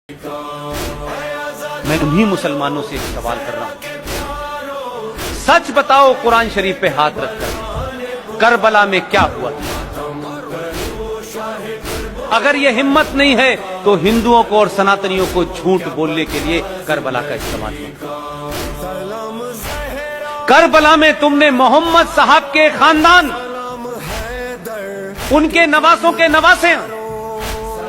मैं तुम्हीं मुसलमानों से एक सवाल कर रहा हूं, सच बताओ कुरान शरीफ पे हाथ रखकर करबला में क्या हुआ था? अगर ये हिम्मत नहीं है तो हिंदुओं को और सनातनियों को झूठ बोलने के लिए करबला का इस्तेमाल किया। करबला में तुमने मोहम्मद साहब के खानदान, उनके नवासों के नवासे,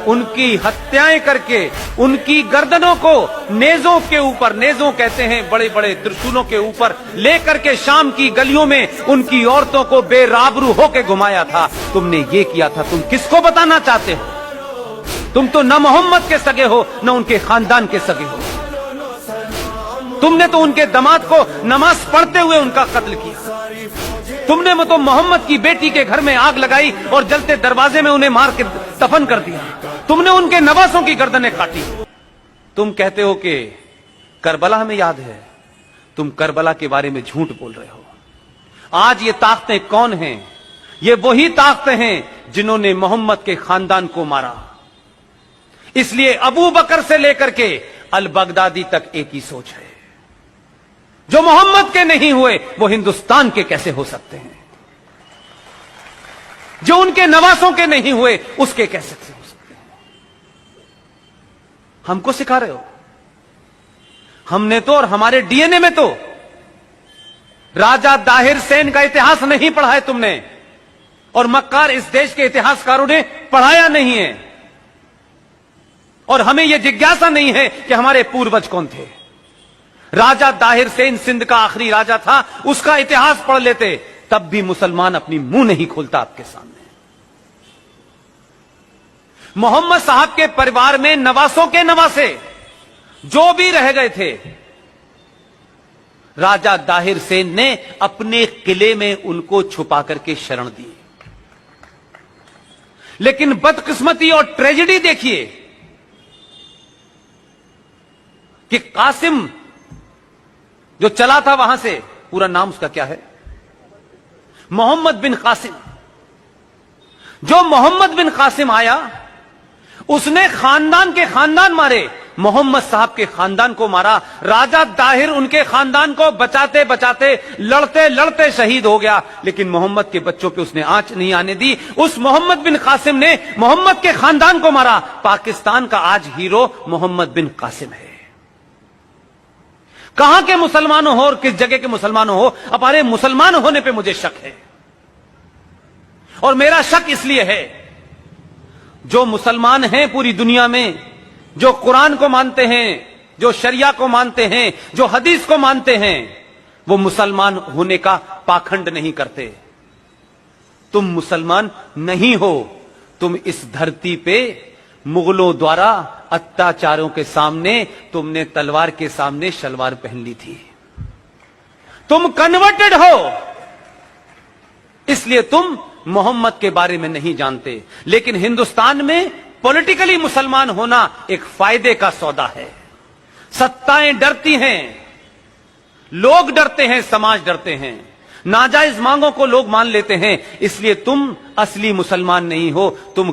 उनकी हत्याएं करके उनकी गर्दनों को नेजों के ऊपर, नेजों कहते हैं बड़े बड़े त्रिशूलों के ऊपर लेकर के शाम की गलियों में उनकी औरतों को बेराबरू होके घुमाया था। तुमने ये किया था। तुम किसको बताना चाहते हो? तुम तो न मोहम्मद के सगे हो न उनके खानदान के सगे हो। तुमने तो उनके दामाद को नमाज पढ़ते हुए उनका कत्ल किया। तुमने तो मोहम्मद की बेटी के घर में आग लगाई और जलते दरवाजे में उन्हें मार के दफन कर दिया। तुमने उनके नवासों की गर्दनें काटी। तुम कहते हो कि करबला हमें याद है। तुम करबला के बारे में झूठ बोल रहे हो। आज ये ताकतें कौन हैं? ये वही ताकतें हैं जिन्होंने मोहम्मद के खानदान को मारा। इसलिए अबू बकर से लेकर के अल बगदादी तक एक ही सोच है, जो मोहम्मद के नहीं हुए वो हिंदुस्तान के कैसे हो सकते हैं? जो उनके नवासों के नहीं हुए उसके कैसे हो सकते हैं? हमको सिखा रहे हो? हमने तो और हमारे डीएनए में तो राजा दाहिर सेन का इतिहास नहीं पढ़ा है तुमने, और मक्कार इस देश के इतिहासकारों ने पढ़ाया नहीं है। और हमें यह जिज्ञासा नहीं है कि हमारे पूर्वज कौन थे। राजा दाहिर सेन सिंध का आखिरी राजा था, उसका इतिहास पढ़ लेते तब भी मुसलमान अपनी मुंह नहीं खोलता आपके सामने। मोहम्मद साहब के परिवार में नवासों के नवासे जो भी रह गए थे, राजा दाहिर सेन ने अपने किले में उनको छुपा करके शरण दी। लेकिन बदकिस्मती और ट्रेजेडी देखिए कि कासिम जो चला था वहां से, पूरा नाम उसका क्या है? मोहम्मद बिन कासिम। जो मोहम्मद बिन कासिम आया, उसने खानदान के खानदान मारे, मोहम्मद साहब के खानदान को मारा। राजा दाहिर उनके खानदान को बचाते बचाते लड़ते लड़ते शहीद हो गया, लेकिन मोहम्मद के बच्चों पे उसने आंच नहीं आने दी। उस मोहम्मद बिन कासिम ने मोहम्मद के खानदान को मारा। पाकिस्तान का आज हीरो मोहम्मद बिन कासिम है। कहां के मुसलमानों हो और किस जगह के मुसलमानों हो, हमारे मुसलमान होने पे मुझे शक है। और मेरा शक इसलिए है, जो मुसलमान हैं पूरी दुनिया में, जो कुरान को मानते हैं, जो शरिया को मानते हैं, जो हदीस को मानते हैं, वो मुसलमान होने का पाखंड नहीं करते। तुम मुसलमान नहीं हो। तुम इस धरती पे मुगलों द्वारा अत्याचारों के सामने तुमने तलवार के सामने शलवार पहन ली थी। तुम कन्वर्टेड हो, इसलिए तुम मोहम्मद के बारे में नहीं जानते। लेकिन हिंदुस्तान में पॉलिटिकली मुसलमान होना एक फायदे का सौदा है। सत्ताएं डरती हैं, लोग डरते हैं, समाज डरते हैं, नाजायज मांगों को लोग मान लेते हैं। इसलिए तुम असली मुसलमान नहीं हो। तुम